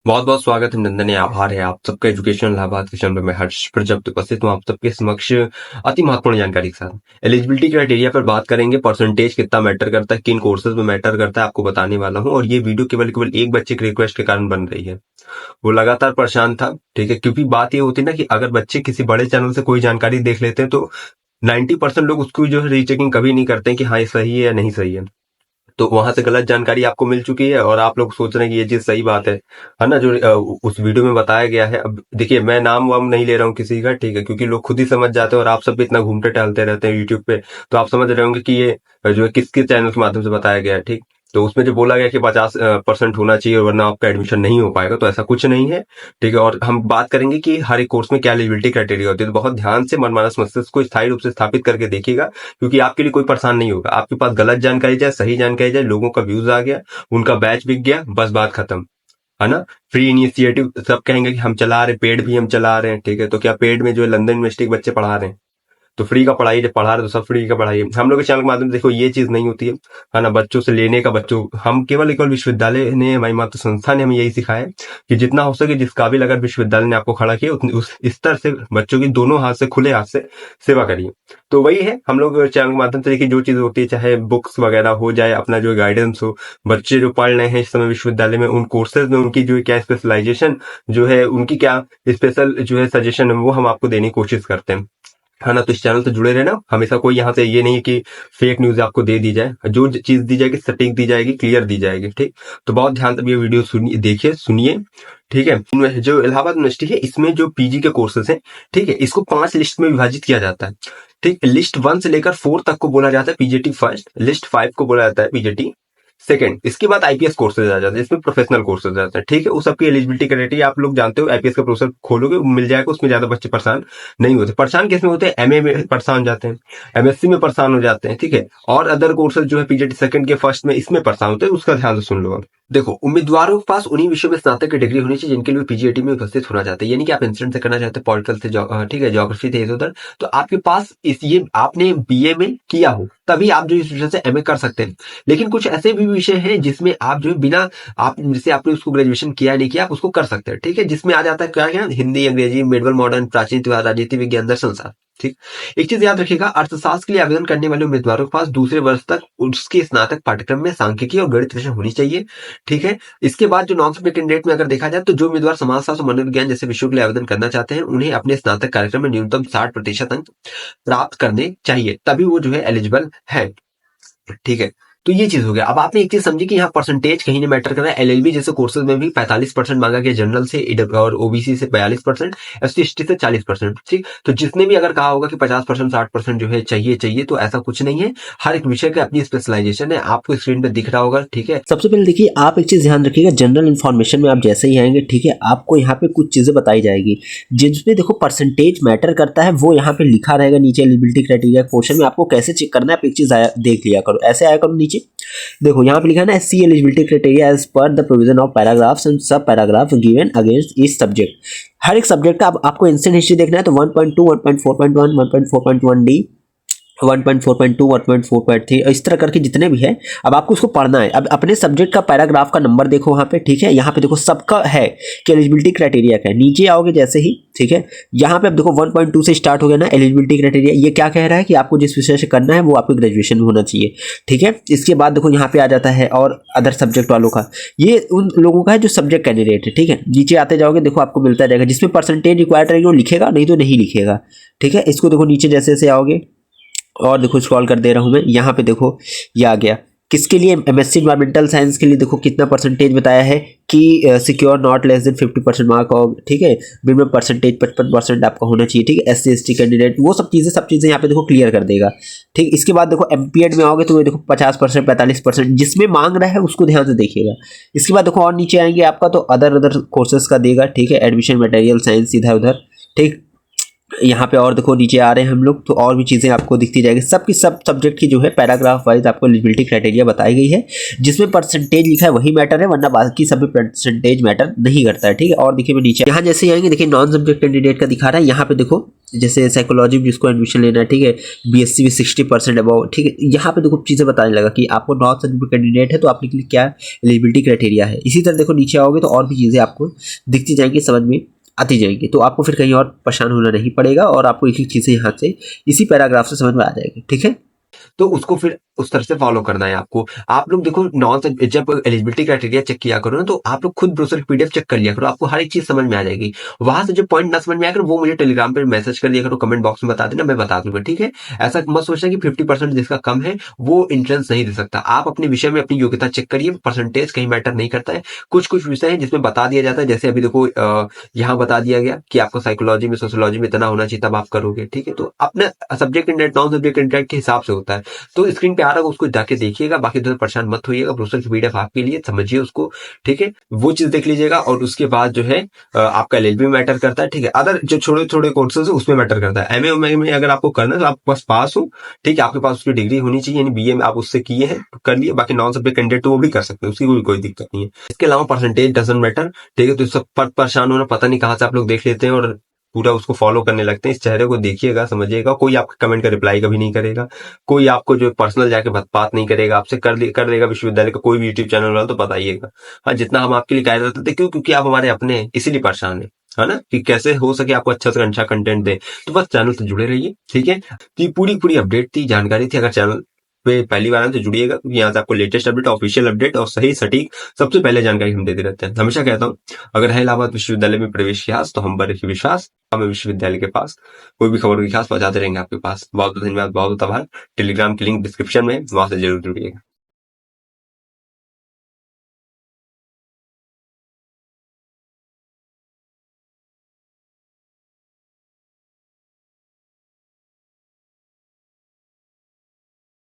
बहुत बहुत स्वागत है, नंदन आभार है आप सबका एजुकेशनल लाभार्थ के चैनल में हर्ष प्रजापति उपस्थित हूँ आप सबके समक्ष अति महत्वपूर्ण जानकारी के साथ एलिजिबिलिटी क्राइटेरिया पर बात करेंगे। परसेंटेज कितना मैटर करता है, किन कोर्सेज में मैटर करता है, आपको बताने वाला हूँ। और ये वीडियो केवल केवल एक बच्चे की रिक्वेस्ट के कारण बन रही है। वो लगातार परेशान था, ठीक है, क्योंकि बात ये होती है ना कि अगर बच्चे किसी बड़े चैनल से कोई जानकारी देख लेते हैं तो 90% लोग उसको जो है रीचेकिंग कभी नहीं करते हैं कि हाँ ये सही है या नहीं सही है। तो वहां से गलत जानकारी आपको मिल चुकी है और आप लोग सोच रहे हैं कि ये चीज सही बात है ना, जो उस वीडियो में बताया गया है। अब देखिए, मैं नाम वाम नहीं ले रहा हूँ किसी का, ठीक है, क्योंकि लोग खुद ही समझ जाते हैं और आप सब भी इतना घूमते टहलते रहते हैं यूट्यूब पे, तो आप समझ रहे होंगे कि ये जो है किसके चैनल के माध्यम से बताया गया है। ठीक, तो उसमें जो बोला गया कि 50% होना चाहिए वरना आपका एडमिशन नहीं हो पाएगा, तो ऐसा कुछ नहीं है। ठीक है, और हम बात करेंगे कि हर एक कोर्स में क्या एलिजिबिलिटी क्राइटेरिया होती है। तो बहुत ध्यान से मनमानस मस्तिष्क को स्थायी रूप से स्थापित करके देखिएगा, क्योंकि आपके लिए कोई परेशान नहीं होगा। आपके पास गलत जानकारी जाए, सही जानकारी जाए, लोगों का व्यूज आ गया, उनका बैच बिक गया, बस बात खत्म, है ना। फ्री इनिशिएटिव सब कहेंगे कि हम चला रहे हैं, पेड भी हम चला रहे हैं, ठीक है। तो क्या पेड में जो है लंदन यूनिवर्सिटी के बच्चे पढ़ा रहे हैं? तो फ्री का पढ़ाई, जब पढ़ा रहे तो सब फ्री का पढ़ाई। हम लोग के चैनल के माध्यम से देखो ये चीज नहीं होती है ना, बच्चों से लेने का। बच्चों, हम केवल विश्वविद्यालय ने, हमारी मातृ संस्था ने हमें यही सिखाया है कि जितना हो सके, जिस काबिल अगर विश्वविद्यालय ने आपको खड़ा किया, उस स्तर से बच्चों की दोनों हाथ से, खुले हाथ से सेवा करिए। तो वही है, हम लोग चैनल के माध्यम से देखिए जो चीज होती है, चाहे बुक्स वगैरह हो जाए, अपना जो गाइडेंस हो, बच्चे जो पढ़ रहे हैं इस समय विश्वविद्यालय में, उन कोर्सेज में उनकी जो क्या स्पेशलाइजेशन जो है, उनकी क्या स्पेशल जो है सजेशन है, वो हम आपको देने की कोशिश करते हैं, है ना। तो इस चैनल से जुड़े रहना हमेशा। कोई यहाँ से ये नहीं है कि फेक न्यूज आपको दे दी जाए, जो चीज दी जाएगी सटीक दी जाएगी, क्लियर दी जाएगी। ठीक, तो बहुत ध्यान से ये वीडियो सुनिए, देखिए, सुनिए, ठीक है। जो इलाहाबाद यूनिवर्सिटी है, इसमें जो पीजी के कोर्सेज हैं, ठीक है, इसको 5 लिस्ट में विभाजित किया जाता है। ठीक, लिस्ट 1 से लेकर 4 तक को बोला जाता है पीजीटी फर्स्ट, लिस्ट 5 को बोला जाता है पीजीटी सेकंड। इसके बाद आईपीएस कोर्सेज आ जाते हैं, इसमें प्रोफेशनल कोर्सेज आ जाते हैं, ठीक है। उस सबकी एलिजिबिलिटी क्राइटेरिया आप लोग जानते हो, आईपीएस का प्रोसेस खोलोगे मिल जाएगा, उसमें ज्यादा बच्चे परेशान नहीं होते। परेशान किस में होते हैं? एमए में परेशान हो जाते हैं, एमएससी में परेशान हो जाते हैं, ठीक है। और अदर कोर्सेज जो है पीजीटी सेकंड के फर्स्ट में, इसमें परेशान होते हैं, उसका ध्यान से सुन लो। अब देखो, उम्मीदवारों के पास उन्हीं विषयों में स्नातक की डिग्री होनी चाहिए जिनके लिए पीजीटी में उपस्थित होना चाहते हैं। यानी कि आप इंस्टीट्यूट से करना चाहते हैं, पॉलिटिकल से, ठीक है, ज्योग्राफी थे इधर, तो आपके पास इस ये आपने बीए में किया हो, तभी आप जो इस विषय से एमए कर सकते हैं। लेकिन कुछ ऐसे भी विषय हैं जिसमें आप जो है बिना, आप जैसे आपने उसको ग्रेजुएशन किया नहीं किया, आप उसको कर सकते हैं, ठीक है। जिसमें आ जाता है क्या क्या, हिंदी, अंग्रेजी, मेडिवल, मॉडर्न, प्राचीन इतिहास, राजनीति विज्ञान, दर्शन शास्त्र। ठीक, एक चीज याद रखिएगा, अर्थशास्त्र के लिए आवेदन करने वाले उम्मीदवारों के पास दूसरे वर्ष तक उसके स्नातक पाठ्यक्रम में सांख्यिकी और गणित विषय होनी चाहिए, ठीक है। इसके बाद जो नॉन सब्जेक्ट कैंडिडेट में अगर देखा जाए, तो जो उम्मीदवार समाजशास्त्र और मनोविज्ञान जैसे विषयों के लिए आवेदन करना चाहते हैं, उन्हें अपने स्नातक कार्यक्रम में न्यूनतम 60% अंक प्राप्त करने चाहिए, तभी वो जो है एलिजिबल है, ठीक है। तो ये चीज हो गया। अब आपने एक चीज समझी कि यहाँ परसेंटेज कहीं नहीं मैटर कर रहा है। एलएलबी जैसे कोर्सेज में भी 45% मांगा गया, जनरल से और ओबीसी से 42%, एसटी एसटी से 40%, ठीक। तो जिसने भी अगर कहा होगा कि 50% 60% जो है चाहिए चाहिए, तो ऐसा कुछ नहीं है। हर एक विषय की अपनी स्पेशलाइजेशन है, आपको स्क्रीन पे दिख रहा होगा, ठीक है। सबसे पहले देखिए, आप एक चीज ध्यान रखिएगा, जनरल इन्फॉर्मेशन में आप जैसे ही आएंगे, ठीक है, आपको यहाँ पे कुछ चीजें बताई जाएगी जिसमें देखो परसेंटेज मैटर करता है, वो यहाँ पे लिखा रहेगा नीचे एलिजिबिलिटी क्राइटेरिया पोर्शन में। आपको कैसे चेक करना है, आप एक चीज देख लिया करो, ऐसे आया करो नीचे, देखो यहाँ पे लिखा है ना, see eligibility criteria as per the provision of paragraphs and sub paragraph given against each subject. हर एक सब्जेक्ट का आपको इंस्टेंट हिस्ट्री देखना है, तो 1.2, 1.4.1, 1.4.1 डी, 1.4.2, 1.4.3, इस तरह करके जितने भी है, अब आपको उसको पढ़ना है। अब अपने सब्जेक्ट का पैराग्राफ का नंबर देखो वहाँ पे, ठीक है। यहाँ पे देखो सबका है कि एलिजिबिलिटी क्राइटेरिया का है, नीचे आओगे जैसे ही, ठीक है, यहाँ पे अब देखो 1.2 से स्टार्ट हो गया ना एलिजिबिलिटी क्राइटेरिया। ये क्या कह रहा है कि आपको जिस विषय से करना है वो आपको ग्रेजुएशन में होना चाहिए, ठीक है। इसके बाद देखो यहाँ पे आ जाता है और अदर सब्जेक्ट वालों का, ये उन लोगों का है जो सब्जेक्ट कैंडिडेट है, ठीक है। नीचे आते जाओगे, देखो आपको मिलता रहेगा, जिसमें परसेंटेज रिक्वायर्ड रहेगी वो लिखेगा, नहीं तो नहीं लिखेगा, ठीक है। इसको देखो नीचे जैसे जैसे आओगे, और देखो स्क्रॉल कर दे रहा हूं मैं, यहाँ पे देखो ये आ गया किसके लिए, एमएससी एनवायरमेंटल साइंस के लिए। देखो कितना परसेंटेज बताया है कि secure not less than 50% mark हो, ठीक है। मिनिमम परसेंटेज 55% आपका होना चाहिए, ठीक है। एससी एसटी कैंडिडेट, वो सब चीज़ें यहाँ पे देखो क्लियर कर देगा, ठीक। इसके बाद देखो एमपीएड में आओगे तो देखो 50%, 45%, जिसमें मांग रहा है उसको ध्यान से देखिएगा। इसके बाद देखो और नीचे आएंगे आपका, तो अदर कोर्सेज का देगा, ठीक है। एडमिशन मटेरियल साइंस इधर उधर, ठीक। यहाँ पे और देखो नीचे आ रहे हैं हम लोग, तो और भी चीज़ें आपको दिखती जाएगी। सबकी सब सब्जेक्ट की जो है पैराग्राफ वाइज आपको एलिजिबिलिटी क्राइटेरिया बताई गई है, जिसमें परसेंटेज लिखा है वही मैटर है, वरना बाकी सभी परसेंटेज मैटर नहीं करता है, ठीक है। और देखिए मैं नीचे यहाँ जैसे ही आएंगे, देखिए नॉन सब्जेक्ट कैंडिडेट का दिखा रहा है। यहाँ पे देखो जैसे साइकोलॉजी में जिसको एडमिशन लेना है, ठीक है, बीएससी में 60% अबव, ठीक है। यहाँ पे देखो चीज़ें बताने लगा कि आपको नॉन सब्जेक्ट कैंडिडेट है तो आपके लिए क्या एलिजिबिलिटी क्राइटेरिया है। इसी तरह देखो नीचे आओगे तो और भी चीज़ें आपको दिखती जाएंगी, समझ में आती जाएंगी, तो आपको फिर कहीं और परेशान होना नहीं पड़ेगा और आपको एक एक चीज़ें यहाँ से इसी पैराग्राफ से समझ में आ जाएगी, ठीक है। तो उसको फिर उस तरह से फॉलो करना है आपको। आप लोग देखो जब एलिजिबिलिटी क्राइटेरिया चेक किया करो ना, तो आप लोग खुद ब्रोशर की पीडीएफ चेक कर लिया करो, आपको हर एक चीज समझ में आ जाएगी। वहां से जो पॉइंट ना समझ में आया करो वो मुझे टेलीग्राम पे मैसेज कर दिया करो, कमेंट बॉक्स में बता देना, मैं बता दूंगा, ठीक है। ऐसा मत सोचना कि 50% जिसका कम है वो एंट्रेंस नहीं दे सकता। आप अपने विषय में अपनी योग्यता चेक करिए, परसेंटेज कहीं मैटर नहीं करता है। कुछ कुछ विषय है जिसमें बता दिया जाता है, जैसे अभी देखो यहाँ बता दिया गया कि आपको साइकोलॉजी में सोशियोलॉजी में इतना होना चाहिए तब आप करोगे, ठीक है। तो अपने सब्जेक्ट इंडेट नॉन सब्जेक्ट इंडेट के हिसाब से होता है। तो स्क्रीन पे आ रहा है उसको जाके देखिएगा, बाकी तो परेशान मत होइएगा। ब्रोशर की पीडीएफ आपके लिए, समझिए उसको, ठीक है, वो चीज देख लीजिएगा। और उसके बाद जो है आपका एलएलबी में मैटर करता है, ठीक है। अदर जो छोटे छोटे कोर्सेज है उसमें मैटर करता है। एमए में अगर आपको करना है तो आप बस पास हो, ठीक है, आपके पास उसकी डिग्री होनी चाहिए, यानी बीए में आप उससे किए हैं तो कर लिए। बाकी नॉन सब्जेक्ट कैंडिडेट तो वो भी कर सकते हैं, उसकी कोई दिक्कत नहीं है। इसके अलावा परसेंटेज डजंट मैटर, ठीक है। तो सब पर परेशान होना, पता नहीं कहाँ से आप लोग देख लेते हैं और पूरा उसको फॉलो करने लगते हैं। इस चेहरे को देखिएगा, समझिएगा। कोई आपके कमेंट का रिप्लाई कभी नहीं करेगा, कोई आपको जो पर्सनल जाके बात नहीं करेगा आपसे, कर देगा विश्वविद्यालय का कोई भी यूट्यूब चैनल वाला, तो बताइएगा। हाँ, जितना हम आपके लिए कायदा करते थे, क्यों? क्योंकि आप हमारे अपने हैं, इसीलिए परेशान है ना, कि कैसे हो सके आपको अच्छा से अच्छा कंटेंट दे। तो बस चैनल से जुड़े रहिए, ठीक है। तो ये पूरी पूरी अपडेट थी, जानकारी थी। अगर चैनल पे पहली बार आए तो जुड़िएगा, क्योंकि यहाँ से आपको लेटेस्ट अपडेट, ऑफिशियल अपडेट और सही सटीक सबसे पहले जानकारी हम देते रहते हैं। हमेशा कहता हूँ, अगर है इलाहाबाद विश्वविद्यालय में प्रवेश की आस तो हम बड़े विश्वास हमें विश्वविद्यालय के पास कोई भी खबर की खास पहुंचाते रहेंगे आपके पास। बहुत बहुत धन्यवाद, बहुत बहुत आभार। टेलीग्राम की लिंक डिस्क्रिप्शन में, वहां से जरूर जुड़िएगा।